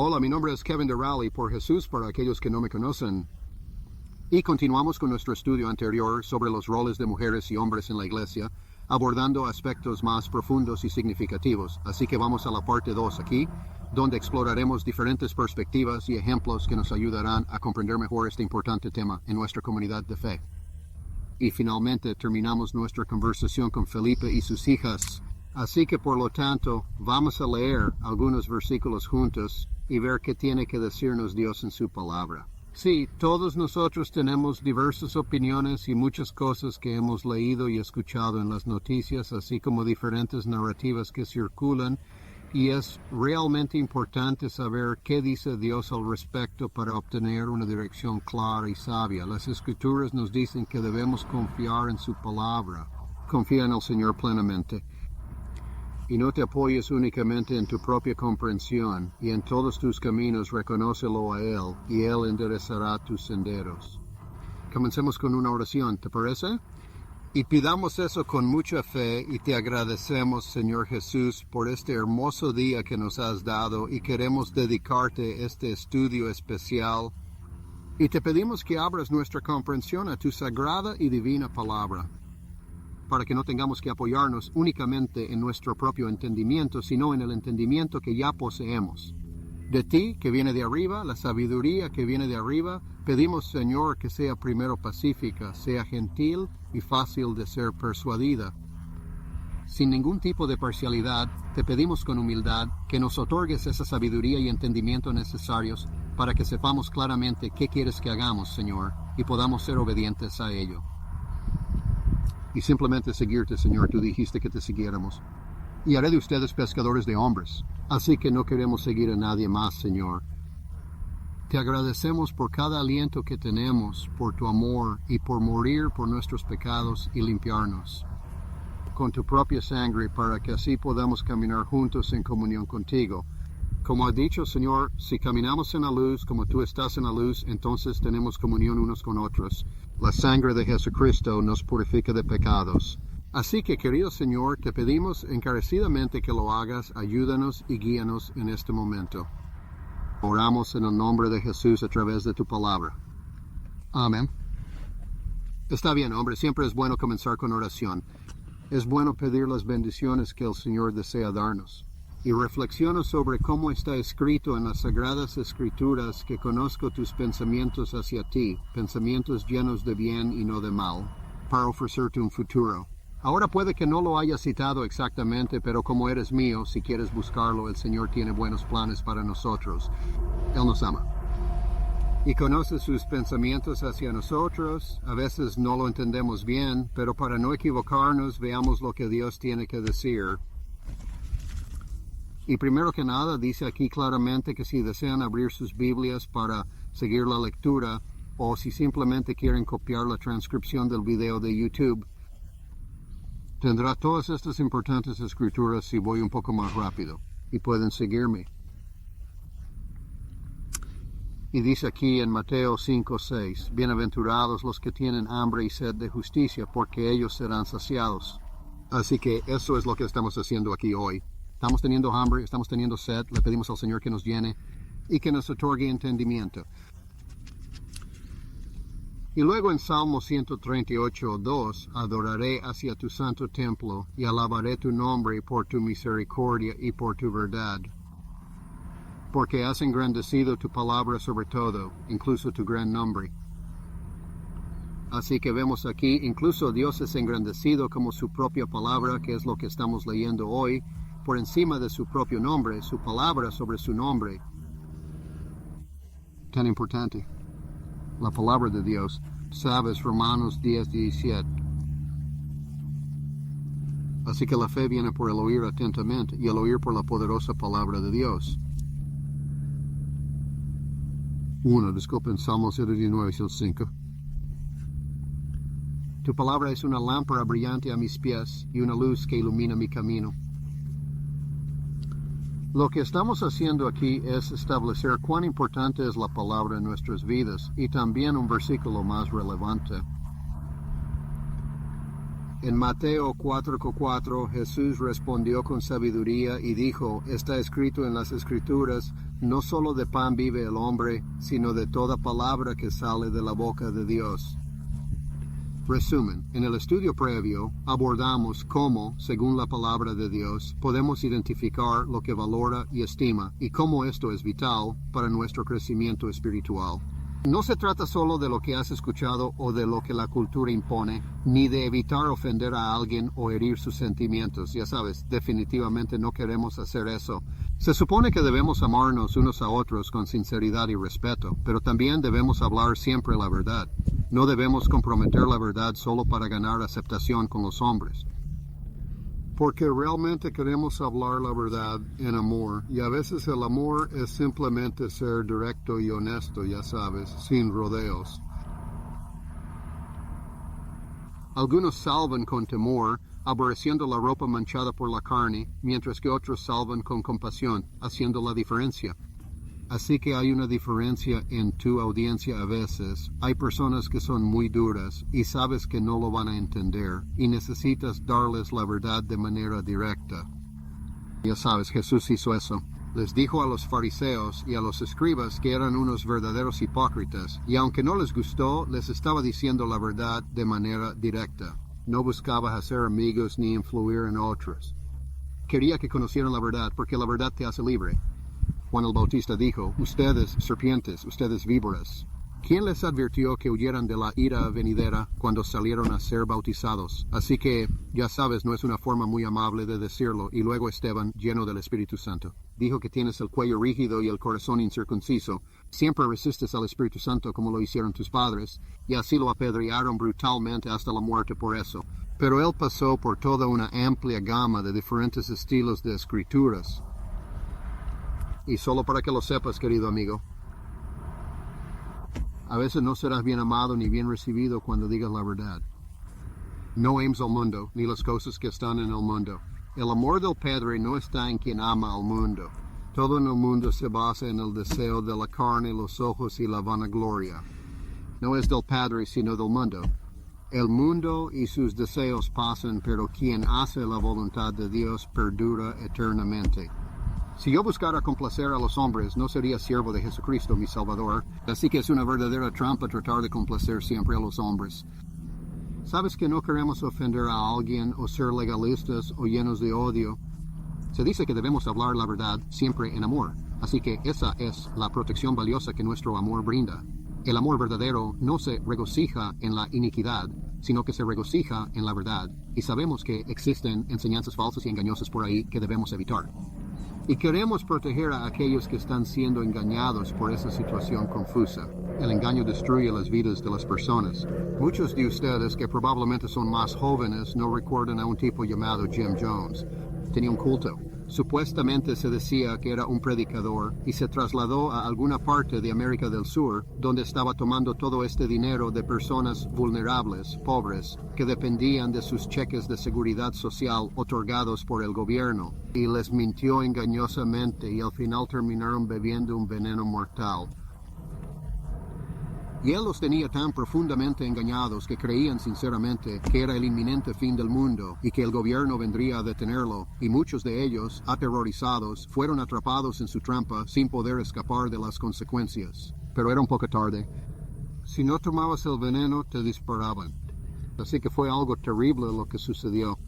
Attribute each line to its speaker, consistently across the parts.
Speaker 1: Hola, mi nombre es Kevin Durrell, por Jesús para aquellos que no me conocen. Y continuamos con nuestro estudio anterior sobre los roles de mujeres y hombres en la iglesia, abordando aspectos más profundos y significativos. Así que vamos a la parte 2 aquí, donde exploraremos diferentes perspectivas y ejemplos que nos ayudarán a comprender mejor este importante tema en nuestra comunidad de fe. Y finalmente terminamos nuestra conversación con Felipe y sus hijas. Así que por lo tanto, vamos a leer algunos versículos juntos y ver qué tiene que decirnos Dios en su palabra. Sí, todos nosotros tenemos diversas opiniones y muchas cosas que hemos leído y escuchado en las noticias, así como diferentes narrativas que circulan, y es realmente importante saber qué dice Dios al respecto para obtener una dirección clara y sabia. Las Escrituras nos dicen que debemos confiar en su palabra. Confía en el Señor plenamente. Y no te apoyes únicamente en tu propia comprensión, y en todos tus caminos reconócelo a Él, y Él enderezará tus senderos. Comencemos con una oración, ¿te parece? Y pidamos eso con mucha fe, y te agradecemos, Señor Jesús, por este hermoso día que nos has dado, y queremos dedicarte este estudio especial. Y te pedimos que abras nuestra comprensión a tu sagrada y divina palabra, para que no tengamos que apoyarnos únicamente en nuestro propio entendimiento, sino en el entendimiento que ya poseemos. De ti, que viene de arriba, la sabiduría que viene de arriba, pedimos, Señor, que sea primero pacífica, sea gentil y fácil de ser persuadida. Sin ningún tipo de parcialidad, te pedimos con humildad que nos otorgues esa sabiduría y entendimiento necesarios para que sepamos claramente qué quieres que hagamos, Señor, y podamos ser obedientes a ello. Y simplemente seguirte, Señor, tú dijiste que te siguiéramos. Y haré de ustedes pescadores de hombres. Así que no queremos seguir a nadie más, Señor. Te agradecemos por cada aliento que tenemos, por tu amor y por morir por nuestros pecados y limpiarnos con tu propia sangre para que así podamos caminar juntos en comunión contigo. Como ha dicho, Señor, si caminamos en la luz como tú estás en la luz, entonces tenemos comunión unos con otros. La sangre de Jesucristo nos purifica de pecados. Así que, querido Señor, te pedimos encarecidamente que lo hagas, ayúdanos y guíanos en este momento. Oramos en el nombre de Jesús a través de tu palabra. Amén. Está bien, hombre, siempre es bueno comenzar con oración. Es bueno pedir las bendiciones que el Señor desea darnos. Y reflexiono sobre cómo está escrito en las Sagradas Escrituras que conozco tus pensamientos hacia ti, pensamientos llenos de bien y no de mal, para ofrecerte un futuro. Ahora puede que no lo haya citado exactamente, pero como eres mío, si quieres buscarlo, el Señor tiene buenos planes para nosotros. Él nos ama. Y conoce sus pensamientos hacia nosotros. A veces no lo entendemos bien, pero para no equivocarnos, veamos lo que Dios tiene que decir. Y primero que nada, dice aquí claramente que si desean abrir sus Biblias para seguir la lectura, o si simplemente quieren copiar la transcripción del video de YouTube, tendrá todas estas importantes escrituras si voy un poco más rápido, y pueden seguirme. Y dice aquí en Mateo 5:6, bienaventurados los que tienen hambre y sed de justicia, porque ellos serán saciados. Así que eso es lo que estamos haciendo aquí hoy. Estamos teniendo hambre, estamos teniendo sed, le pedimos al Señor que nos llene y que nos otorgue entendimiento. Y luego en Salmo 138:2, adoraré hacia tu santo templo y alabaré tu nombre por tu misericordia y por tu verdad. Porque has engrandecido tu palabra sobre todo, incluso tu gran nombre. Así que vemos aquí, incluso Dios es engrandecido como su propia palabra, que es lo que estamos leyendo hoy, por encima de su propio nombre, su palabra sobre su nombre. Tan importante. La palabra de Dios. Sabes, Romanos 10:17. Así que la fe viene por el oír atentamente, y el oír por la poderosa palabra de Dios. Disculpen, Salmo 119:5. Tu palabra es una lámpara brillante a mis pies y una luz que ilumina mi camino. Lo que estamos haciendo aquí es establecer cuán importante es la palabra en nuestras vidas y también un versículo más relevante. En Mateo 4:4 Jesús respondió con sabiduría y dijo, está escrito en las Escrituras, no solo de pan vive el hombre, sino de toda palabra que sale de la boca de Dios. Resumen, en el estudio previo abordamos cómo, según la palabra de Dios, podemos identificar lo que valora y estima y cómo esto es vital para nuestro crecimiento espiritual. No se trata solo de lo que has escuchado o de lo que la cultura impone, ni de evitar ofender a alguien o herir sus sentimientos. Ya sabes, definitivamente no queremos hacer eso. Se supone que debemos amarnos unos a otros con sinceridad y respeto, pero también debemos hablar siempre la verdad. No debemos comprometer la verdad solo para ganar aceptación con los hombres. Porque realmente queremos hablar la verdad en amor, y a veces el amor es simplemente ser directo y honesto, ya sabes, sin rodeos. Algunos salvan con temor, aborreciendo la ropa manchada por la carne, mientras que otros salvan con compasión, haciendo la diferencia. Así que hay una diferencia en tu audiencia a veces. Hay personas que son muy duras y sabes que no lo van a entender y necesitas darles la verdad de manera directa. Ya sabes, Jesús hizo eso. Les dijo a los fariseos y a los escribas que eran unos verdaderos hipócritas y aunque no les gustó, les estaba diciendo la verdad de manera directa. No buscaba hacer amigos ni influir en otros. Quería que conocieran la verdad porque la verdad te hace libre. Juan el Bautista dijo, ustedes serpientes, ustedes víboras. ¿Quién les advirtió que huyeran de la ira venidera cuando salieron a ser bautizados? Así que, ya sabes, no es una forma muy amable de decirlo. Y luego Esteban, lleno del Espíritu Santo, dijo que tienes el cuello rígido y el corazón incircunciso. Siempre resistes al Espíritu Santo como lo hicieron tus padres, y así lo apedrearon brutalmente hasta la muerte por eso. Pero él pasó por toda una amplia gama de diferentes estilos de escrituras. Y solo para que lo sepas, querido amigo, a veces no serás bien amado ni bien recibido cuando digas la verdad. No ames al mundo, ni las cosas que están en el mundo. El amor del Padre no está en quien ama al mundo. Todo en el mundo se basa en el deseo de la carne, los ojos y la vanagloria. No es del Padre, sino del mundo. El mundo y sus deseos pasan, pero quien hace la voluntad de Dios perdura eternamente. Si yo buscara complacer a los hombres, no sería siervo de Jesucristo, mi Salvador. Así que es una verdadera trampa tratar de complacer siempre a los hombres. ¿Sabes que no queremos ofender a alguien o ser legalistas o llenos de odio? Se dice que debemos hablar la verdad siempre en amor. Así que esa es la protección valiosa que nuestro amor brinda. El amor verdadero no se regocija en la iniquidad, sino que se regocija en la verdad. Y sabemos que existen enseñanzas falsas y engañosas por ahí que debemos evitar. Y queremos proteger a aquellos que están siendo engañados por esa situación confusa. El engaño destruye las vidas de las personas. Muchos de ustedes que probablemente son más jóvenes no recuerdan a un tipo llamado Jim Jones. Tenía un culto. Supuestamente se decía que era un predicador y se trasladó a alguna parte de América del Sur donde estaba tomando todo este dinero de personas vulnerables, pobres, que dependían de sus cheques de seguridad social otorgados por el gobierno, y les mintió engañosamente y al final terminaron bebiendo un veneno mortal. Y él los tenía tan profundamente engañados que creían sinceramente que era el inminente fin del mundo y que el gobierno vendría a detenerlo, y muchos de ellos, aterrorizados, fueron atrapados en su trampa sin poder escapar de las consecuencias. Pero era un poco tarde. Si no tomabas el veneno, te disparaban. Así que fue algo terrible lo que sucedió.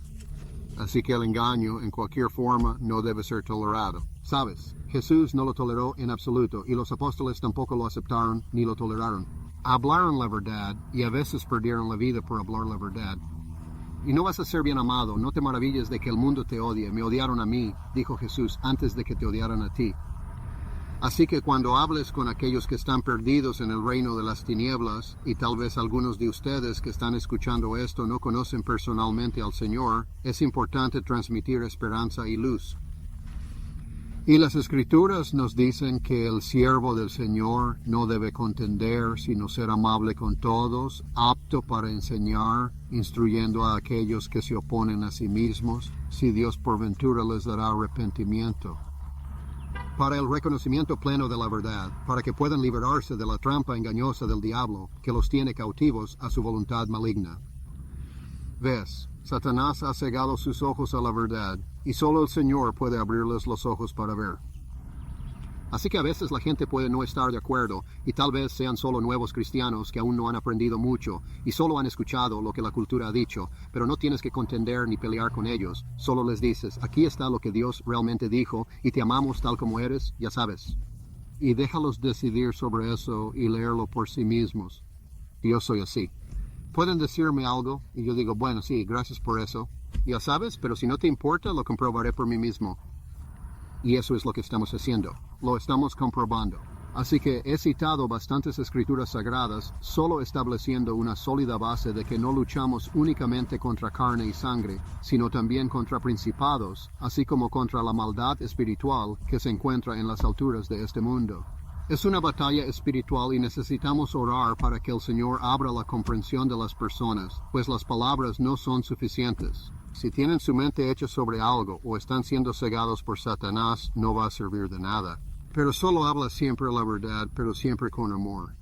Speaker 1: Así que el engaño, en cualquier forma, no debe ser tolerado. ¿Sabes? Jesús no lo toleró en absoluto, y los apóstoles tampoco lo aceptaron ni lo toleraron. Hablaron la verdad, y a veces perdieron la vida por hablar la verdad. Y no vas a ser bien amado, no te maravilles de que el mundo te odie. Me odiaron a mí, dijo Jesús, antes de que te odiaran a ti. Así que cuando hables con aquellos que están perdidos en el reino de las tinieblas, y tal vez algunos de ustedes que están escuchando esto no conocen personalmente al Señor, es importante transmitir esperanza y luz. Y las Escrituras nos dicen que el siervo del Señor no debe contender, sino ser amable con todos, apto para enseñar, instruyendo a aquellos que se oponen a sí mismos, si Dios por ventura les dará arrepentimiento. Para el reconocimiento pleno de la verdad, para que puedan liberarse de la trampa engañosa del diablo, que los tiene cautivos a su voluntad maligna. Ves, Satanás ha cegado sus ojos a la verdad, y solo el Señor puede abrirles los ojos para ver. Así que a veces la gente puede no estar de acuerdo, y tal vez sean solo nuevos cristianos que aún no han aprendido mucho, y solo han escuchado lo que la cultura ha dicho, pero no tienes que contender ni pelear con ellos, solo les dices, aquí está lo que Dios realmente dijo, y te amamos tal como eres, ya sabes. Y déjalos decidir sobre eso y leerlo por sí mismos. Yo soy así. Pueden decirme algo, y yo digo, bueno, sí, gracias por eso. Ya sabes, pero si no te importa, lo comprobaré por mí mismo. Y eso es lo que estamos haciendo. Lo estamos comprobando. Así que he citado bastantes escrituras sagradas, solo estableciendo una sólida base de que no luchamos únicamente contra carne y sangre, sino también contra principados, así como contra la maldad espiritual que se encuentra en las alturas de este mundo. Es una batalla espiritual y necesitamos orar para que el Señor abra la comprensión de las personas, pues las palabras no son suficientes. Si tienen su mente hecha sobre algo o están siendo cegados por Satanás, no va a servir de nada. Pero solo habla siempre la verdad, pero siempre con amor.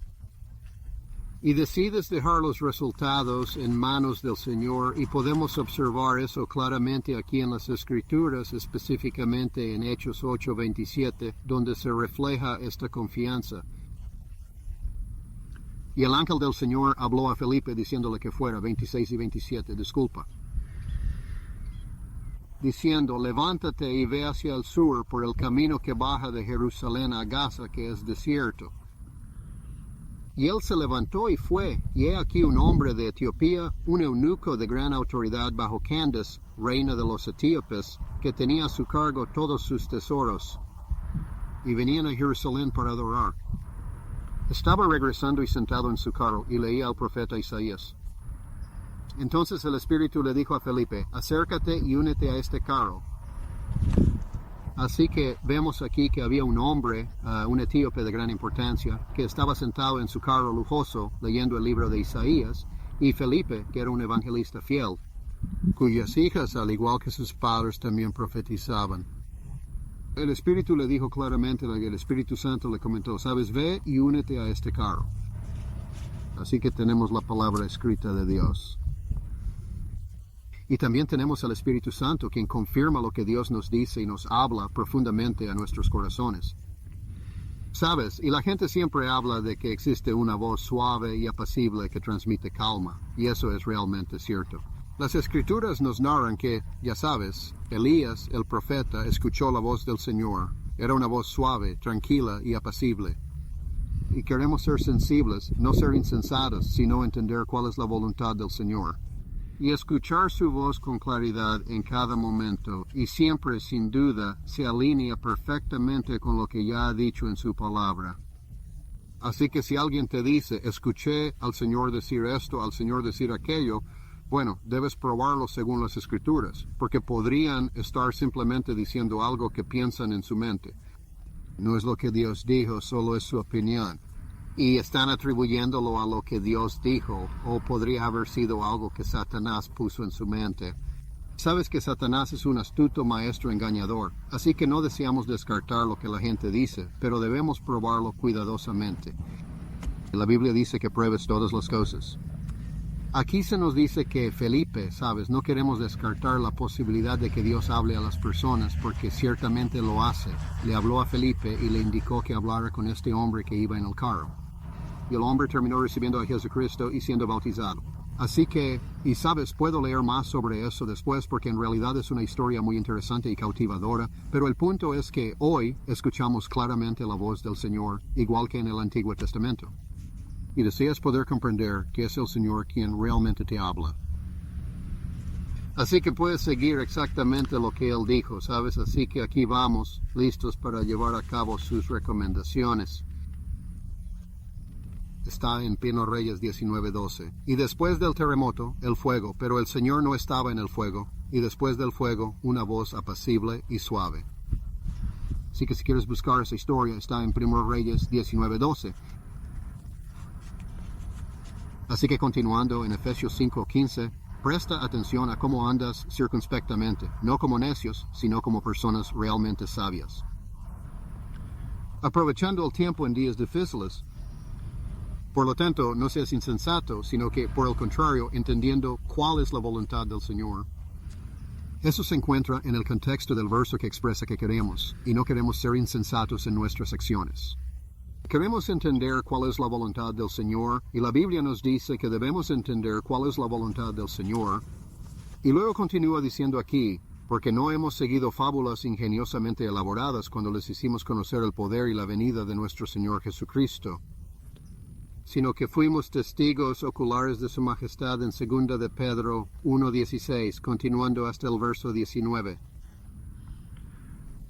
Speaker 1: Y decides dejar los resultados en manos del Señor, y podemos observar eso claramente aquí en las Escrituras, específicamente en Hechos 8:27, donde se refleja esta confianza. Y el ángel del Señor habló a Felipe diciéndole que fuera, 26 y 27, disculpa. Diciendo, levántate y ve hacia el sur por el camino que baja de Jerusalén a Gaza, que es desierto. Y él se levantó y fue, y he aquí un hombre de Etiopía, un eunuco de gran autoridad bajo Candace, reina de los etíopes, que tenía a su cargo todos sus tesoros, y venían a Jerusalén para adorar. Estaba regresando y sentado en su carro, y leía al profeta Isaías. Entonces el Espíritu le dijo a Felipe, acércate y únete a este carro. Así que vemos aquí que había un hombre, un etíope de gran importancia, que estaba sentado en su carro lujoso leyendo el libro de Isaías, y Felipe, que era un evangelista fiel, cuyas hijas, al igual que sus padres, también profetizaban. El Espíritu le dijo claramente, el Espíritu Santo le comentó, sabes, ve y únete a este carro. Así que tenemos la palabra escrita de Dios. Y también tenemos al Espíritu Santo, quien confirma lo que Dios nos dice y nos habla profundamente a nuestros corazones. ¿Sabes? Y la gente siempre habla de que existe una voz suave y apacible que transmite calma, y eso es realmente cierto. Las Escrituras nos narran que, ya sabes, Elías, el profeta, escuchó la voz del Señor. Era una voz suave, tranquila y apacible. Y queremos ser sensibles, no ser insensatos, sino entender cuál es la voluntad del Señor. Y escuchar su voz con claridad en cada momento, y siempre, sin duda, se alinea perfectamente con lo que ya ha dicho en su palabra. Así que si alguien te dice, escuché al Señor decir esto, al Señor decir aquello, bueno, debes probarlo según las Escrituras, porque podrían estar simplemente diciendo algo que piensan en su mente. No es lo que Dios dijo, solo es su opinión. Y están atribuyéndolo a lo que Dios dijo, o podría haber sido algo que Satanás puso en su mente. Sabes que Satanás es un astuto maestro engañador, así que no deseamos descartar lo que la gente dice, pero debemos probarlo cuidadosamente. La Biblia dice que pruebes todas las cosas. Aquí se nos dice que Felipe, sabes, no queremos descartar la posibilidad de que Dios hable a las personas, porque ciertamente lo hace. Le habló a Felipe y le indicó que hablara con este hombre que iba en el carro. Y el hombre terminó recibiendo a Jesucristo y siendo bautizado. Así que, y sabes, puedo leer más sobre eso después porque en realidad es una historia muy interesante y cautivadora, pero el punto es que hoy escuchamos claramente la voz del Señor, igual que en el Antiguo Testamento. Y deseas poder comprender que es el Señor quien realmente te habla. Así que puedes seguir exactamente lo que Él dijo, ¿sabes? Así que aquí vamos, listos para llevar a cabo sus recomendaciones. Está en 1 Reyes 19:12. Y después del terremoto, el fuego, pero el Señor no estaba en el fuego, y después del fuego, una voz apacible y suave. Así que si quieres buscar esa historia, está en 1 Reyes 19:12. Así que continuando en Efesios 5:15, presta atención a cómo andas circunspectamente, no como necios, sino como personas realmente sabias. Aprovechando el tiempo en días difíciles, Por lo tanto, no seas insensato, sino que, por el contrario, entendiendo cuál es la voluntad del Señor. Eso se encuentra en el contexto del verso que expresa que queremos, y no queremos ser insensatos en nuestras acciones. Queremos entender cuál es la voluntad del Señor, y la Biblia nos dice que debemos entender cuál es la voluntad del Señor. Y luego continúa diciendo aquí, porque no hemos seguido fábulas ingeniosamente elaboradas cuando les hicimos conocer el poder y la venida de nuestro Señor Jesucristo, sino que fuimos testigos oculares de su majestad en 2 de Pedro 1:16, continuando hasta el verso 19.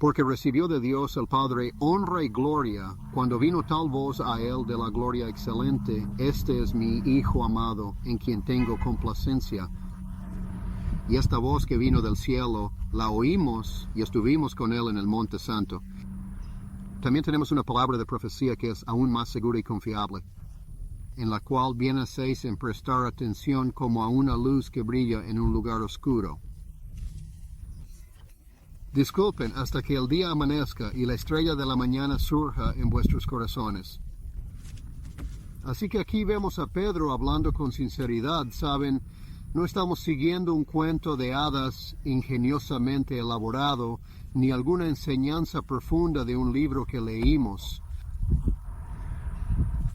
Speaker 1: Porque recibió de Dios el Padre honra y gloria, cuando vino tal voz a él de la gloria excelente, este es mi Hijo amado, en quien tengo complacencia. Y esta voz que vino del cielo, la oímos y estuvimos con él en el Monte Santo. También tenemos una palabra de profecía que es aún más segura y confiable, en la cual bien hacéis en prestar atención como a una luz que brilla en un lugar oscuro. Disculpen hasta que el día amanezca y la estrella de la mañana surja en vuestros corazones. Así que aquí vemos a Pedro hablando con sinceridad, ¿saben? No estamos siguiendo un cuento de hadas ingeniosamente elaborado, ni alguna enseñanza profunda de un libro que leímos.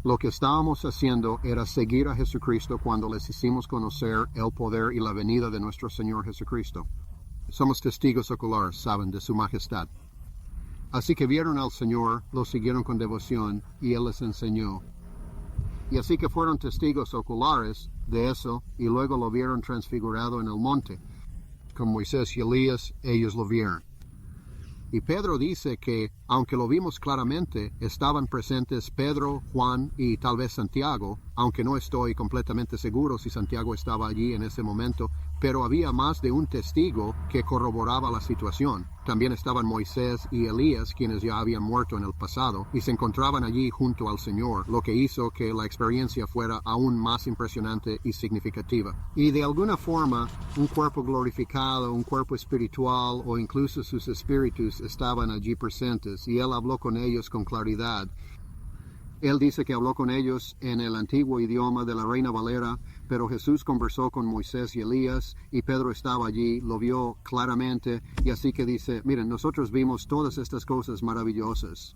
Speaker 1: Lo que estábamos haciendo era seguir a Jesucristo cuando les hicimos conocer el poder y la venida de nuestro Señor Jesucristo. Somos testigos oculares, saben, de su majestad. Así que vieron al Señor, lo siguieron con devoción, y Él les enseñó. Y así que fueron testigos oculares de eso, y luego lo vieron transfigurado en el monte. Con Moisés y Elías, ellos lo vieron. Y Pedro dice que, aunque lo vimos claramente, estaban presentes Pedro, Juan y tal vez Santiago, aunque no estoy completamente seguro si Santiago estaba allí en ese momento, pero había más de un testigo que corroboraba la situación. También estaban Moisés y Elías, quienes ya habían muerto en el pasado, y se encontraban allí junto al Señor, lo que hizo que la experiencia fuera aún más impresionante y significativa. Y de alguna forma, un cuerpo glorificado, un cuerpo espiritual o incluso sus espíritus estaban allí presentes, y Él habló con ellos con claridad. Él dice que habló con ellos en el antiguo idioma de la Reina Valera, pero Jesús conversó con Moisés y Elías, y Pedro estaba allí, lo vio claramente, y así que dice, miren, nosotros vimos todas estas cosas maravillosas.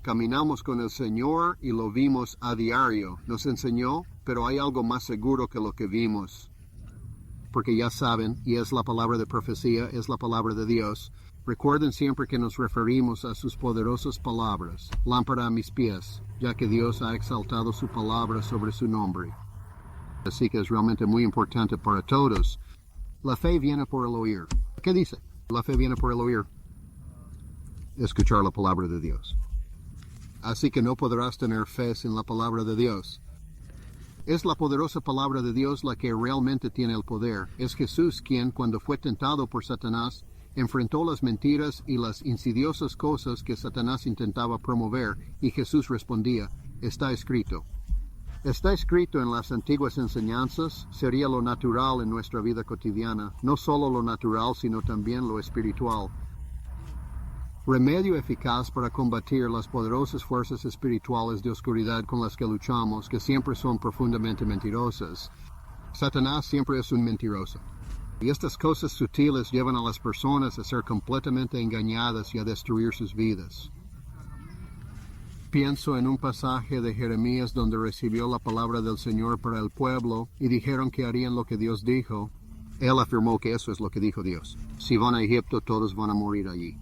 Speaker 1: Caminamos con el Señor y lo vimos a diario. Nos enseñó, pero hay algo más seguro que lo que vimos. Porque ya saben, y es la palabra de profecía, es la palabra de Dios. Recuerden siempre que nos referimos a sus poderosas palabras, lámpara a mis pies, ya que Dios ha exaltado su palabra sobre su nombre. Así que es realmente muy importante para todos. La fe viene por el oír. ¿Qué dice? La fe viene por el oír. Escuchar la palabra de Dios. Así que no podrás tener fe sin la palabra de Dios. Es la poderosa palabra de Dios la que realmente tiene el poder. Es Jesús quien, cuando fue tentado por Satanás, enfrentó las mentiras y las insidiosas cosas que Satanás intentaba promover, y Jesús respondía, está escrito. Está escrito en las antiguas enseñanzas, sería lo natural en nuestra vida cotidiana, no solo lo natural, sino también lo espiritual. Remedio eficaz para combatir las poderosas fuerzas espirituales de oscuridad con las que luchamos, que siempre son profundamente mentirosas. Satanás siempre es un mentiroso. Y estas cosas sutiles llevan a las personas a ser completamente engañadas y a destruir sus vidas. Pienso en un pasaje de Jeremías donde recibió la palabra del Señor para el pueblo y dijeron que harían lo que Dios dijo. Él afirmó que eso es lo que dijo Dios. Si van a Egipto, todos van a morir allí.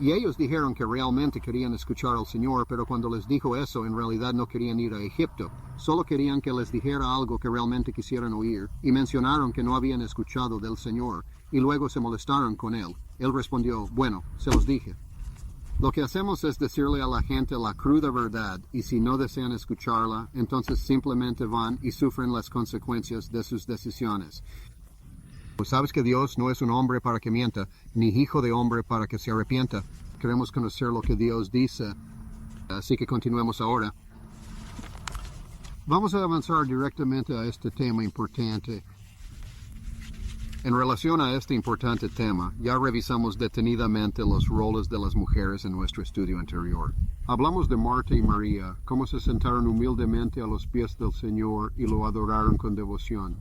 Speaker 1: Y ellos dijeron que realmente querían escuchar al Señor, pero cuando les dijo eso, en realidad no querían ir a Egipto. Solo querían que les dijera algo que realmente quisieran oír, y mencionaron que no habían escuchado del Señor, y luego se molestaron con él. Él respondió, bueno, se los dije. Lo que hacemos es decirle a la gente la cruda verdad, y si no desean escucharla, entonces simplemente van y sufren las consecuencias de sus decisiones. Pues sabes que Dios no es un hombre para que mienta, ni hijo de hombre para que se arrepienta. Queremos conocer lo que Dios dice, así que continuemos ahora. Vamos a avanzar directamente a este tema importante. En relación a este importante tema, ya revisamos detenidamente los roles de las mujeres en nuestro estudio anterior. Hablamos de Marta y María, cómo se sentaron humildemente a los pies del Señor y lo adoraron con devoción.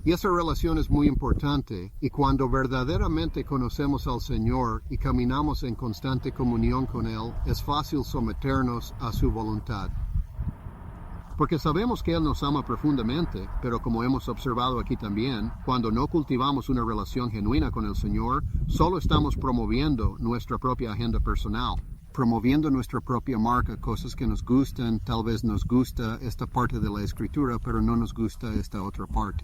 Speaker 1: Y esa relación es muy importante, y cuando verdaderamente conocemos al Señor y caminamos en constante comunión con Él, es fácil someternos a su voluntad. Porque sabemos que Él nos ama profundamente, pero como hemos observado aquí también, cuando no cultivamos una relación genuina con el Señor, solo estamos promoviendo nuestra propia agenda personal, promoviendo nuestra propia marca, cosas que nos gustan, tal vez nos gusta esta parte de la Escritura, pero no nos gusta esta otra parte.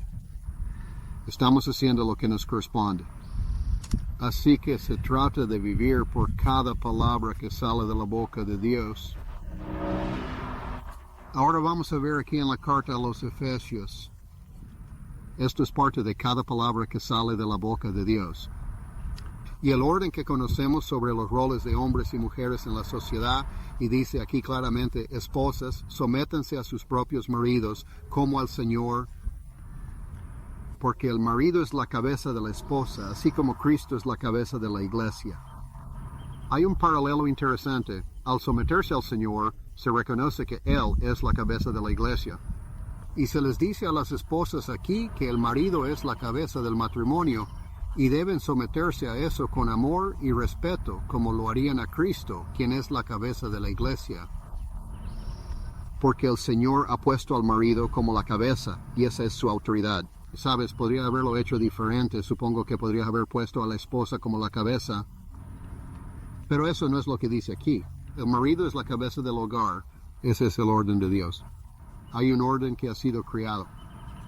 Speaker 1: Estamos haciendo lo que nos corresponde. Así que se trata de vivir por cada palabra que sale de la boca de Dios. Ahora vamos a ver aquí en la carta a los Efesios. Esto es parte de cada palabra que sale de la boca de Dios. Y el orden que conocemos sobre los roles de hombres y mujeres en la sociedad, y dice aquí claramente, esposas, sométanse a sus propios maridos como al Señor, porque el marido es la cabeza de la esposa, así como Cristo es la cabeza de la iglesia. Hay un paralelo interesante. Al someterse al Señor, se reconoce que Él es la cabeza de la iglesia. Y se les dice a las esposas aquí que el marido es la cabeza del matrimonio, y deben someterse a eso con amor y respeto, como lo harían a Cristo, quien es la cabeza de la iglesia. Porque el Señor ha puesto al marido como la cabeza, y esa es su autoridad. Sabes, podría haberlo hecho diferente, supongo que podría haber puesto a la esposa como la cabeza, pero eso no es lo que dice aquí. El marido es la cabeza del hogar, ese es el orden de Dios. Hay un orden que ha sido creado.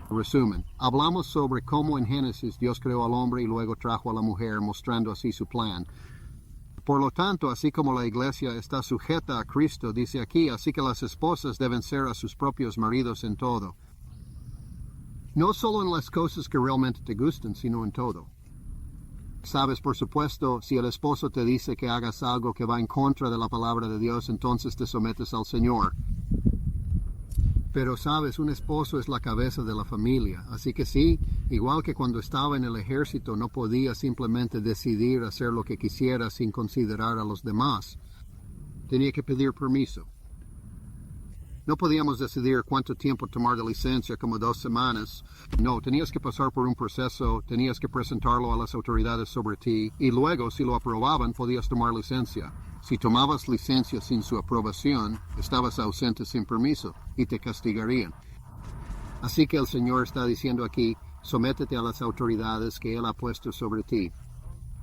Speaker 1: Resumen, hablamos sobre cómo en Génesis Dios creó al hombre y luego trajo a la mujer, mostrando así su plan. Por lo tanto, así como la iglesia está sujeta a Cristo, dice aquí, así que las esposas deben ser a sus propios maridos en todo. No solo en las cosas que realmente te gustan, sino en todo. Sabes, por supuesto, si el esposo te dice que hagas algo que va en contra de la palabra de Dios, entonces te sometes al Señor. Pero sabes, un esposo es la cabeza de la familia, así que sí, igual que cuando estaba en el ejército no podía simplemente decidir hacer lo que quisiera sin considerar a los demás. Tenía que pedir permiso. No podíamos decidir cuánto tiempo tomar de licencia, como 2 semanas. No, tenías que pasar por un proceso, tenías que presentarlo a las autoridades sobre ti, y luego, si lo aprobaban, podías tomar licencia. Si tomabas licencia sin su aprobación, estabas ausente sin permiso, y te castigarían. Así que el Señor está diciendo aquí, sométete a las autoridades que Él ha puesto sobre ti.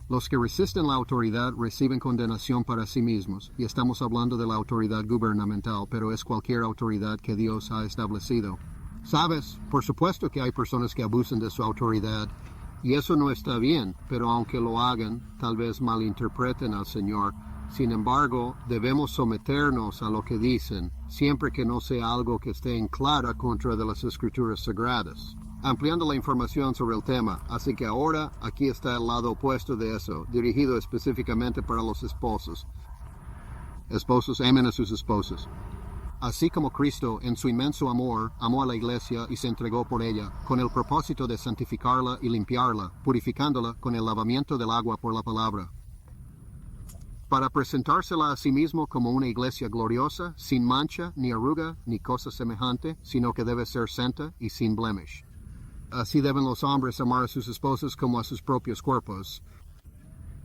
Speaker 1: Los que resisten la autoridad reciben condenación para sí mismos, y estamos hablando de la autoridad gubernamental, pero es cualquier autoridad que Dios ha establecido. Sabes, por supuesto que hay personas que abusan de su autoridad, y eso no está bien, pero aunque lo hagan, tal vez malinterpreten al Señor. Sin embargo, debemos someternos a lo que dicen, siempre que no sea algo que esté en clara contra de las Escrituras Sagradas. Ampliando la información sobre el tema, así que ahora aquí está el lado opuesto de eso, dirigido específicamente para los esposos. Esposos, amen a sus esposas. Así como Cristo, en su inmenso amor, amó a la iglesia y se entregó por ella, con el propósito de santificarla y limpiarla, purificándola con el lavamiento del agua por la palabra, para presentársela a sí mismo como una iglesia gloriosa, sin mancha, ni arruga, ni cosa semejante, sino que debe ser santa y sin blemish. Así deben los hombres amar a sus esposas como a sus propios cuerpos.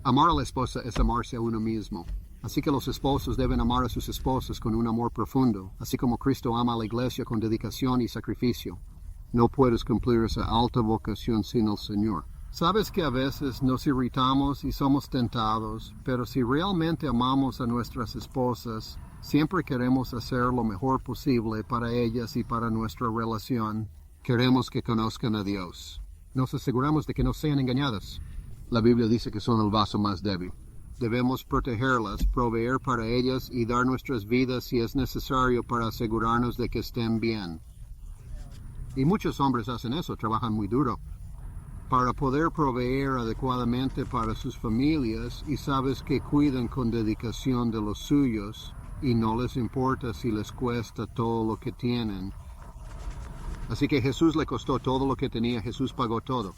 Speaker 1: Amar a la esposa es amarse a uno mismo. Así que los esposos deben amar a sus esposas con un amor profundo, así como Cristo ama a la iglesia con dedicación y sacrificio. No puedes cumplir esa alta vocación sin el Señor. Sabes que a veces nos irritamos y somos tentados, pero si realmente amamos a nuestras esposas, siempre queremos hacer lo mejor posible para ellas y para nuestra relación. Queremos que conozcan a Dios. Nos aseguramos de que no sean engañadas. La Biblia dice que son el vaso más débil. Debemos protegerlas, proveer para ellas y dar nuestras vidas si es necesario para asegurarnos de que estén bien. Y muchos hombres hacen eso, trabajan muy duro para poder proveer adecuadamente para sus familias, y sabes que cuidan con dedicación de los suyos y no les importa si les cuesta todo lo que tienen. Así que Jesús le costó todo lo que tenía, Jesús pagó todo.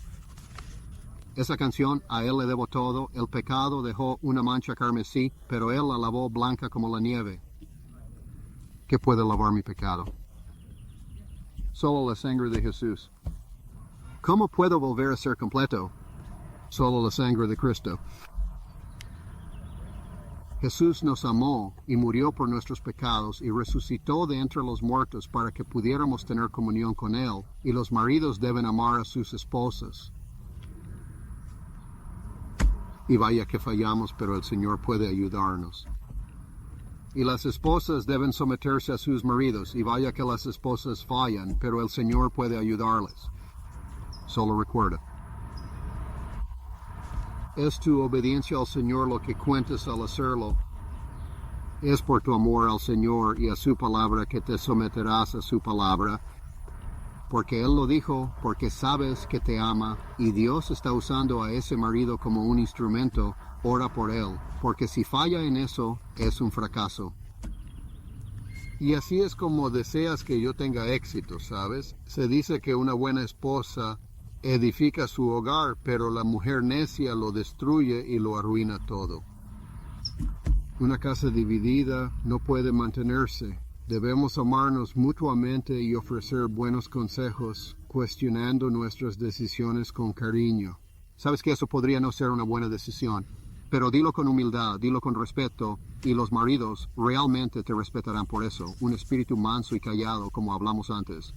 Speaker 1: Esa canción, a Él le debo todo, el pecado dejó una mancha carmesí, pero Él la lavó blanca como la nieve. ¿Qué puede lavar mi pecado? Solo la sangre de Jesús. ¿Cómo puedo volver a ser completo? Solo la sangre de Cristo. Jesús nos amó y murió por nuestros pecados y resucitó de entre los muertos para que pudiéramos tener comunión con Él, y los maridos deben amar a sus esposas. Y vaya que fallamos, pero el Señor puede ayudarnos. Y las esposas deben someterse a sus maridos, y vaya que las esposas fallan, pero el Señor puede ayudarles. Solo recuerda. ¿Es tu obediencia al Señor lo que cuentas al hacerlo? Es por tu amor al Señor y a su palabra que te someterás a su palabra, porque Él lo dijo, porque sabes que te ama, y Dios está usando a ese marido como un instrumento. Ora por él, porque si falla en eso, es un fracaso. Y así es como deseas que yo tenga éxito, ¿sabes? Se dice que una buena esposa edifica su hogar, pero la mujer necia lo destruye y lo arruina todo. Una casa dividida no puede mantenerse. Debemos amarnos mutuamente y ofrecer buenos consejos, cuestionando nuestras decisiones con cariño. Sabes que eso podría no ser una buena decisión, pero dilo con humildad, dilo con respeto, y los maridos realmente te respetarán por eso, un espíritu manso y callado, como hablamos antes.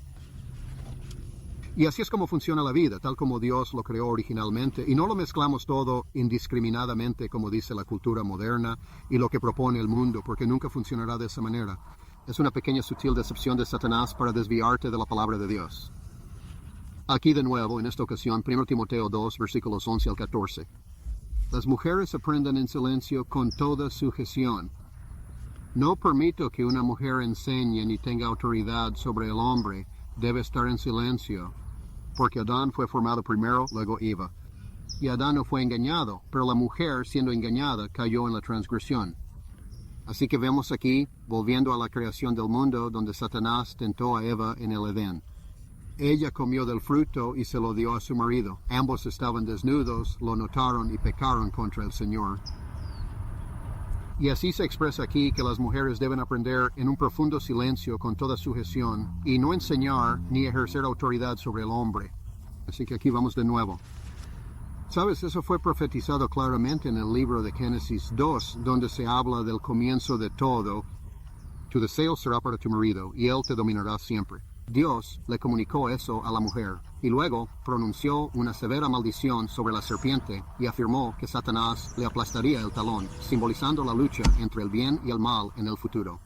Speaker 1: Y así es como funciona la vida, tal como Dios lo creó originalmente, y no lo mezclamos todo indiscriminadamente como dice la cultura moderna y lo que propone el mundo, porque nunca funcionará de esa manera. Es una pequeña sutil decepción de Satanás para desviarte de la palabra de Dios. Aquí de nuevo, en esta ocasión, 1 Timoteo 2, versículos 11 al 14. Las mujeres aprendan en silencio con toda sujeción. No permito que una mujer enseñe ni tenga autoridad sobre el hombre. Debe estar en silencio, porque Adán fue formado primero, luego Eva. Y Adán no fue engañado, pero la mujer, siendo engañada, cayó en la transgresión. Así que vemos aquí, volviendo a la creación del mundo, donde Satanás tentó a Eva en el Edén. Ella comió del fruto y se lo dio a su marido. Ambos estaban desnudos, lo notaron y pecaron contra el Señor. Y así se expresa aquí que las mujeres deben aprender en un profundo silencio con toda sujeción y no enseñar ni ejercer autoridad sobre el hombre. Así que aquí vamos de nuevo. Sabes, eso fue profetizado claramente en el libro de Génesis 2, donde se habla del comienzo de todo. Tu deseo será para tu marido y él te dominará siempre. Dios le comunicó eso a la mujer y luego pronunció una severa maldición sobre la serpiente y afirmó que Satanás le aplastaría el talón, simbolizando la lucha entre el bien y el mal en el futuro.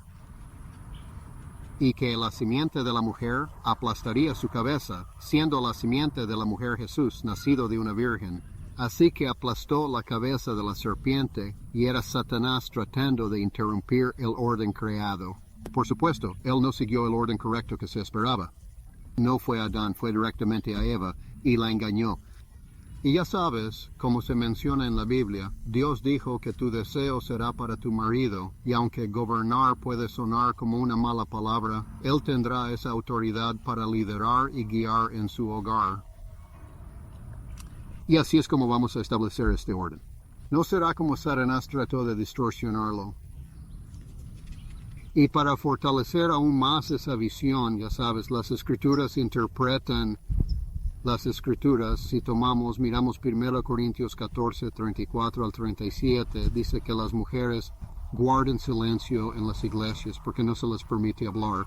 Speaker 1: Y que la simiente de la mujer aplastaría su cabeza, siendo la simiente de la mujer Jesús, nacido de una virgen. Así que aplastó la cabeza de la serpiente y era Satanás tratando de interrumpir el orden creado. Por supuesto, él no siguió el orden correcto que se esperaba. No fue a Adán, fue directamente a Eva y la engañó. Y ya sabes, como se menciona en la Biblia, Dios dijo que tu deseo será para tu marido, y aunque gobernar puede sonar como una mala palabra, él tendrá esa autoridad para liderar y guiar en su hogar. Y así es como vamos a establecer este orden. No será como Satanás trató de distorsionarlo. Y para fortalecer aún más esa visión, ya sabes, las Escrituras interpretan las Escrituras. Si miramos 1 Corintios 14, 34 al 37, dice que las mujeres guarden silencio en las iglesias porque no se les permite hablar.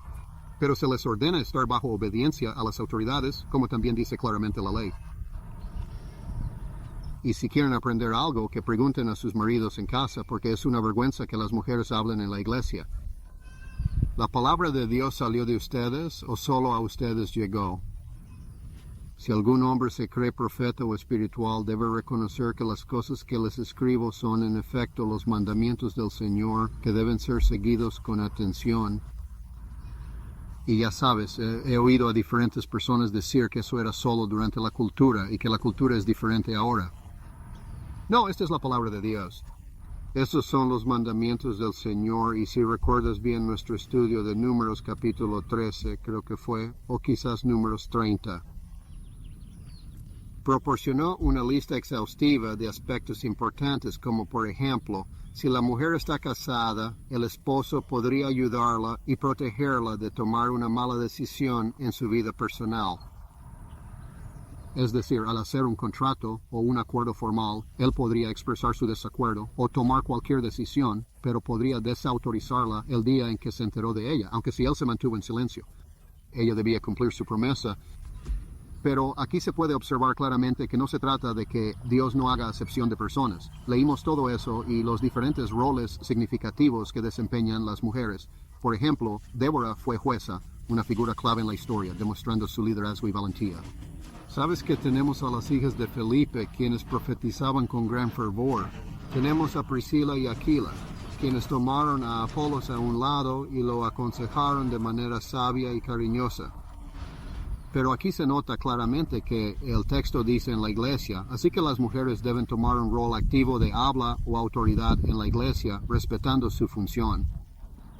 Speaker 1: Pero se les ordena estar bajo obediencia a las autoridades, como también dice claramente la ley. Y si quieren aprender algo, que pregunten a sus maridos en casa, porque es una vergüenza que las mujeres hablen en la iglesia. ¿La palabra de Dios salió de ustedes o solo a ustedes llegó? Si algún hombre se cree profeta o espiritual, debe reconocer que las cosas que les escribo son en efecto los mandamientos del Señor, que deben ser seguidos con atención. Y ya sabes, he oído a diferentes personas decir que eso era solo durante la cultura y que la cultura es diferente ahora. No, esta es la palabra de Dios. Estos son los mandamientos del Señor, y si recuerdas bien nuestro estudio de Números capítulo 13, creo que fue, o quizás Números 30. Proporcionó una lista exhaustiva de aspectos importantes como, por ejemplo, si la mujer está casada, el esposo podría ayudarla y protegerla de tomar una mala decisión en su vida personal. Es decir, al hacer un contrato o un acuerdo formal, él podría expresar su desacuerdo o tomar cualquier decisión, pero podría desautorizarla el día en que se enteró de ella, aunque si él se mantuvo en silencio. Ella debía cumplir su promesa. Pero aquí se puede observar claramente que no se trata de que Dios no haga acepción de personas. Leímos todo eso y los diferentes roles significativos que desempeñan las mujeres. Por ejemplo, Débora fue jueza, una figura clave en la historia, demostrando su liderazgo y valentía. Sabes que tenemos a las hijas de Felipe, quienes profetizaban con gran fervor. Tenemos a Priscila y Aquila, quienes tomaron a Apolos a un lado y lo aconsejaron de manera sabia y cariñosa. Pero aquí se nota claramente que el texto dice en la iglesia, así que las mujeres deben tomar un rol activo de habla o autoridad en la iglesia, respetando su función.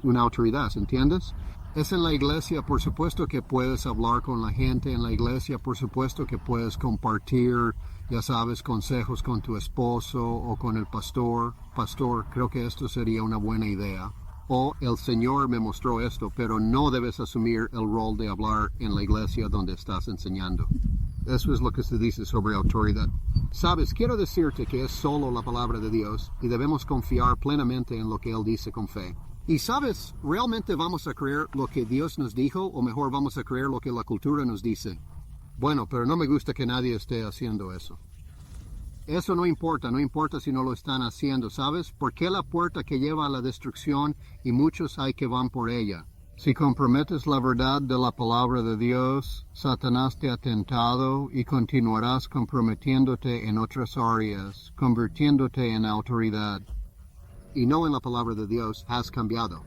Speaker 1: Una autoridad, ¿entiendes? Es en la iglesia, por supuesto que puedes hablar con la gente en la iglesia, por supuesto que puedes compartir, ya sabes, consejos con tu esposo o con el pastor. Pastor, creo que esto sería una buena idea. O el Señor me mostró esto, pero no debes asumir el rol de hablar en la iglesia donde estás enseñando. Eso es lo que se dice sobre autoridad. Sabes, quiero decirte que es solo la palabra de Dios y debemos confiar plenamente en lo que Él dice con fe. Y sabes, ¿realmente vamos a creer lo que Dios nos dijo o mejor vamos a creer lo que la cultura nos dice? Bueno, pero no me gusta que nadie esté haciendo eso. Eso no importa si no lo están haciendo, ¿sabes? Porque la puerta que lleva a la destrucción y muchos hay que van por ella. Si comprometes la verdad de la palabra de Dios, Satanás te ha tentado y continuarás comprometiéndote en otras áreas, convirtiéndote en autoridad. Y no en la palabra de Dios has cambiado.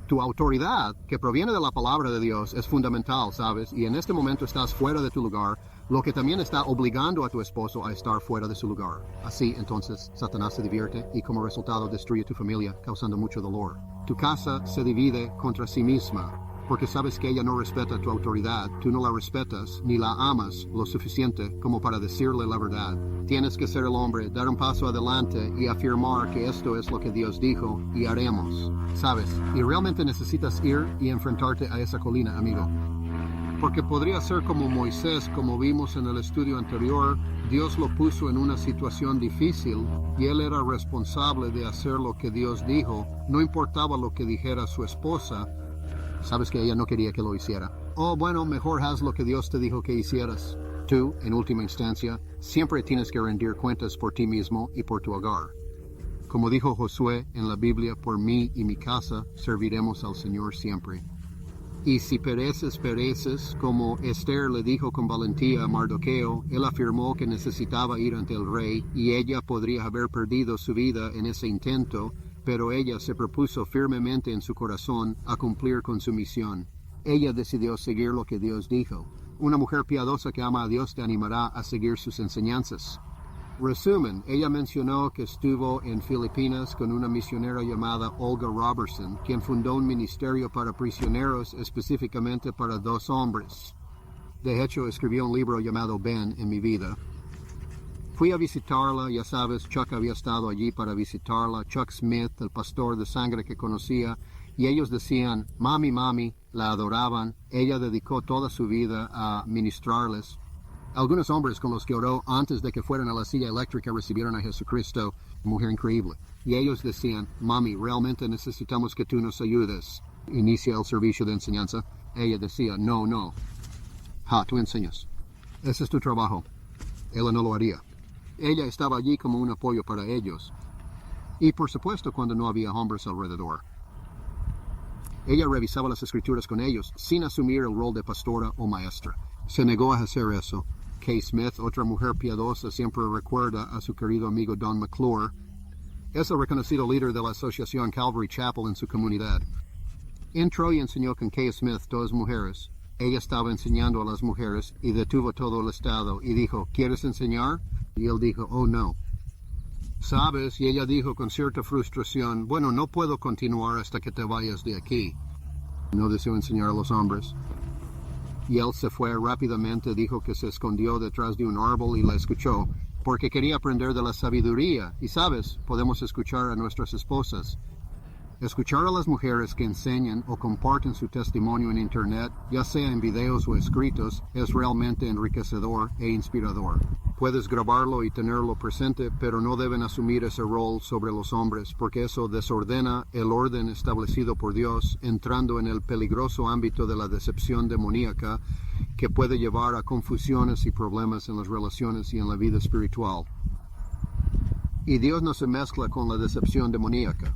Speaker 1: Tu autoridad, que proviene de la palabra de Dios, es fundamental, ¿sabes? Y en este momento estás fuera de tu lugar, lo que también está obligando a tu esposo a estar fuera de su lugar. Así, entonces, Satanás se divierte y como resultado destruye tu familia, causando mucho dolor. Tu casa se divide contra sí misma, porque sabes que ella no respeta tu autoridad, tú no la respetas ni la amas lo suficiente como para decirle la verdad. Tienes que ser el hombre, dar un paso adelante y afirmar que esto es lo que Dios dijo y haremos. ¿Sabes? Y realmente necesitas ir y enfrentarte a esa colina, amigo. Porque podría ser como Moisés, como vimos en el estudio anterior, Dios lo puso en una situación difícil y él era responsable de hacer lo que Dios dijo, no importaba lo que dijera su esposa. Sabes que ella no quería que lo hiciera. Oh, bueno, mejor haz lo que Dios te dijo que hicieras. Tú, en última instancia, siempre tienes que rendir cuentas por ti mismo y por tu hogar. Como dijo Josué en la Biblia, por mí y mi casa serviremos al Señor siempre. Y si pereces, pereces, como Esther le dijo con valentía a Mardoqueo, él afirmó que necesitaba ir ante el rey y ella podría haber perdido su vida en ese intento, pero ella se propuso firmemente en su corazón a cumplir con su misión. Ella decidió seguir lo que Dios dijo. Una mujer piadosa que ama a Dios te animará a seguir sus enseñanzas. Resumen, ella mencionó que estuvo en Filipinas con una misionera llamada Olga Robertson, quien fundó un ministerio para prisioneros específicamente para 2 hombres. De hecho, escribió un libro llamado Ben en mi vida. Fui a visitarla, ya sabes, Chuck había estado allí para visitarla, Chuck Smith, el pastor de sangre que conocía, y ellos decían, mami, mami, la adoraban, ella dedicó toda su vida a ministrarles. Algunos hombres con los que oró antes de que fueran a la silla eléctrica recibieron a Jesucristo, mujer increíble. Y ellos decían, mami, realmente necesitamos que tú nos ayudes. Inicia el servicio de enseñanza. Ella decía, no. Tú enseñas. Ese es tu trabajo. Ella no lo haría. Ella estaba allí como un apoyo para ellos. Y por supuesto cuando no había hombres alrededor. Ella revisaba las escrituras con ellos sin asumir el rol de pastora o maestra. Se negó a hacer eso. Kay Smith, otra mujer piadosa, siempre recuerda a su querido amigo Don McClure. Es el reconocido líder de la asociación Calvary Chapel en su comunidad. Entró y enseñó con Kay Smith, 2 mujeres. Ella estaba enseñando a las mujeres y detuvo todo el estado y dijo, ¿quieres enseñar? Y él dijo, oh no. ¿Sabes? Y ella dijo con cierta frustración, bueno, no puedo continuar hasta que te vayas de aquí. No deseo enseñar a los hombres. Y él se fue rápidamente, dijo que se escondió detrás de un árbol y la escuchó, porque quería aprender de la sabiduría. Y sabes, podemos escuchar a nuestras esposas. Escuchar a las mujeres que enseñan o comparten su testimonio en Internet, ya sea en videos o escritos, es realmente enriquecedor e inspirador. Puedes grabarlo y tenerlo presente, pero no deben asumir ese rol sobre los hombres, porque eso desordena el orden establecido por Dios, entrando en el peligroso ámbito de la decepción demoníaca, que puede llevar a confusiones y problemas en las relaciones y en la vida espiritual. Y Dios no se mezcla con la decepción demoníaca.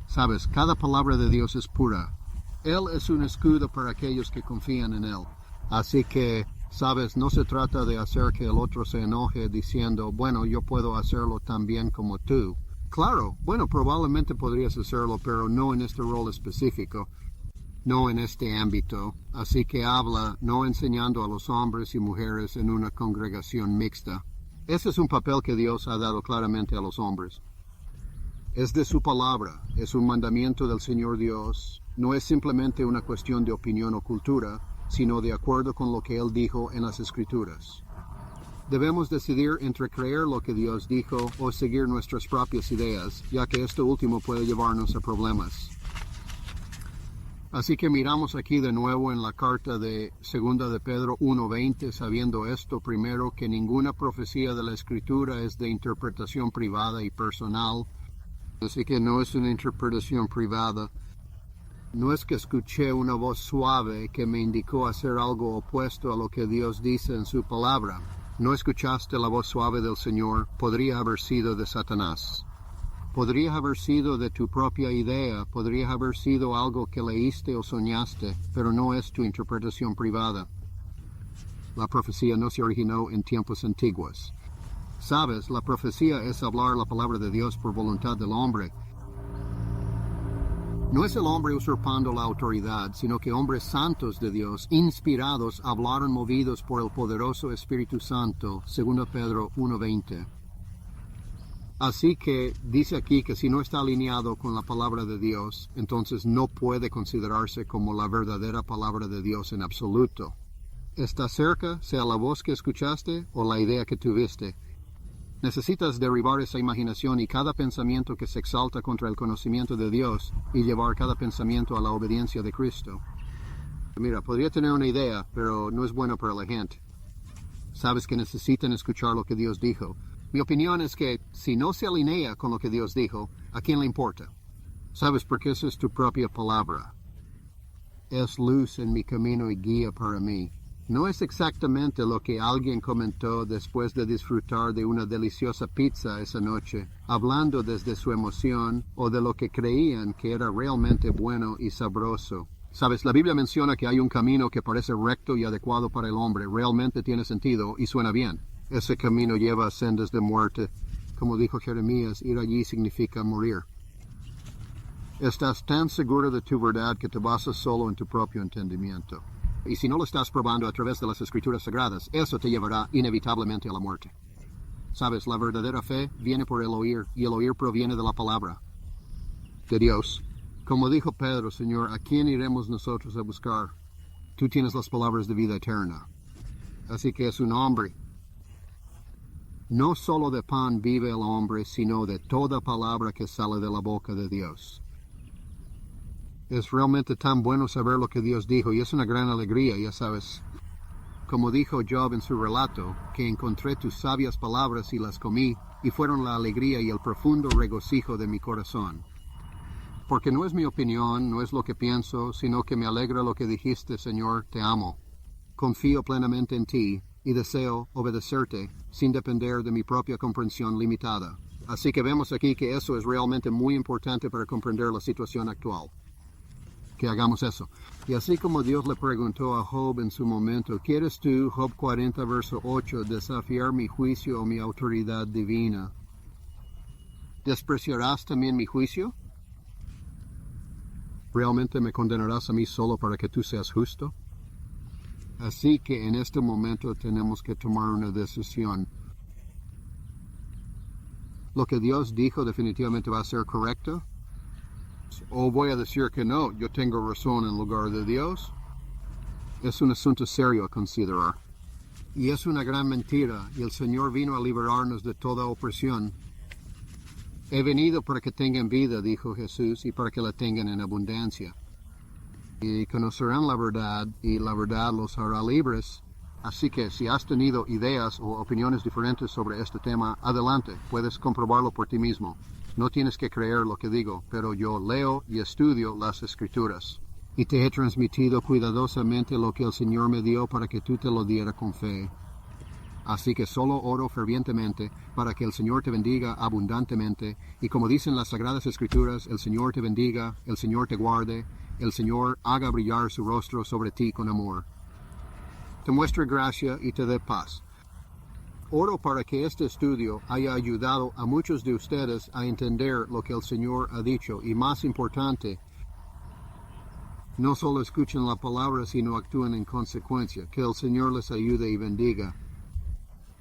Speaker 1: Sabes, cada palabra de Dios es pura. Él es un escudo para aquellos que confían en Él. Así que, sabes, no se trata de hacer que el otro se enoje diciendo, bueno, yo puedo hacerlo tan bien como tú. Claro, bueno, probablemente podrías hacerlo, pero no en este rol específico, no en este ámbito. Así que habla, no enseñando a los hombres y mujeres en una congregación mixta. Ese es un papel que Dios ha dado claramente a los hombres. Es de su palabra, es un mandamiento del Señor Dios, no es simplemente una cuestión de opinión o cultura, sino de acuerdo con lo que Él dijo en las Escrituras. Debemos decidir entre creer lo que Dios dijo o seguir nuestras propias ideas, ya que esto último puede llevarnos a problemas. Así que miramos aquí de nuevo en la carta de 2 de Pedro 1:20, sabiendo esto primero, que ninguna profecía de la Escritura es de interpretación privada y personal. Así que no es una interpretación privada. No es que escuché una voz suave que me indicó hacer algo opuesto a lo que Dios dice en su palabra. No escuchaste la voz suave del Señor. Podría haber sido de Satanás. Podría haber sido de tu propia idea. Podría haber sido algo que leíste o soñaste, pero no es tu interpretación privada. La profecía no se originó en tiempos antiguos. Sabes, la profecía es hablar la palabra de Dios por voluntad del hombre. No es el hombre usurpando la autoridad, sino que hombres santos de Dios, inspirados, hablaron movidos por el poderoso Espíritu Santo, 2 Pedro 1:20. Así que dice aquí que si no está alineado con la palabra de Dios, entonces no puede considerarse como la verdadera palabra de Dios en absoluto. Está cerca, sea la voz que escuchaste o la idea que tuviste. Necesitas derribar esa imaginación y cada pensamiento que se exalta contra el conocimiento de Dios y llevar cada pensamiento a la obediencia de Cristo. Mira, podría tener una idea, pero no es bueno para la gente. Sabes que necesitan escuchar lo que Dios dijo. Mi opinión es que si no se alinea con lo que Dios dijo, ¿a quién le importa? Sabes, porque esa es tu propia palabra. Es luz en mi camino y guía para mí. No es exactamente lo que alguien comentó después de disfrutar de una deliciosa pizza esa noche, hablando desde su emoción o de lo que creían que era realmente bueno y sabroso. Sabes, la Biblia menciona que hay un camino que parece recto y adecuado para el hombre, realmente tiene sentido y suena bien. Ese camino lleva a sendas de muerte. Como dijo Jeremías, ir allí significa morir. Estás tan seguro de tu verdad que te basas solo en tu propio entendimiento. Y si no lo estás probando a través de las Escrituras Sagradas, eso te llevará inevitablemente a la muerte. Sabes, la verdadera fe viene por el oír, y el oír proviene de la palabra de Dios. Como dijo Pedro, Señor, ¿a quién iremos nosotros a buscar? Tú tienes las palabras de vida eterna. Así que es un hombre. No solo de pan vive el hombre, sino de toda palabra que sale de la boca de Dios. Es realmente tan bueno saber lo que Dios dijo, y es una gran alegría, ya sabes. Como dijo Job en su relato, que encontré tus sabias palabras y las comí, y fueron la alegría y el profundo regocijo de mi corazón. Porque no es mi opinión, no es lo que pienso, sino que me alegra lo que dijiste, Señor, te amo. Confío plenamente en ti, y deseo obedecerte, sin depender de mi propia comprensión limitada. Así que vemos aquí que eso es realmente muy importante para comprender la situación actual. Que hagamos eso. Y así como Dios le preguntó a Job en su momento, ¿quieres tú, Job 40, verso 8, desafiar mi juicio o mi autoridad divina? ¿Despreciarás también mi juicio? ¿Realmente me condenarás a mí solo para que tú seas justo? Así que en este momento tenemos que tomar una decisión. ¿Lo que Dios dijo definitivamente va a ser correcto? ¿O voy a decir que no, yo tengo razón en lugar de Dios? Es un asunto serio a considerar. Y es una gran mentira, y el Señor vino a liberarnos de toda opresión. He venido para que tengan vida, dijo Jesús, y para que la tengan en abundancia. Y conocerán la verdad, y la verdad los hará libres. Así que si has tenido ideas o opiniones diferentes sobre este tema, adelante, puedes comprobarlo por ti mismo. No tienes que creer lo que digo, pero yo leo y estudio las Escrituras. Y te he transmitido cuidadosamente lo que el Señor me dio para que tú te lo diera con fe. Así que solo oro fervientemente para que el Señor te bendiga abundantemente, y como dicen las Sagradas Escrituras, el Señor te bendiga, el Señor te guarde, el Señor haga brillar su rostro sobre ti con amor. Te muestre gracia y te dé paz. Oro para que este estudio haya ayudado a muchos de ustedes a entender lo que el Señor ha dicho, y más importante, no solo escuchen la palabra, sino actúen en consecuencia. Que el Señor les ayude y bendiga.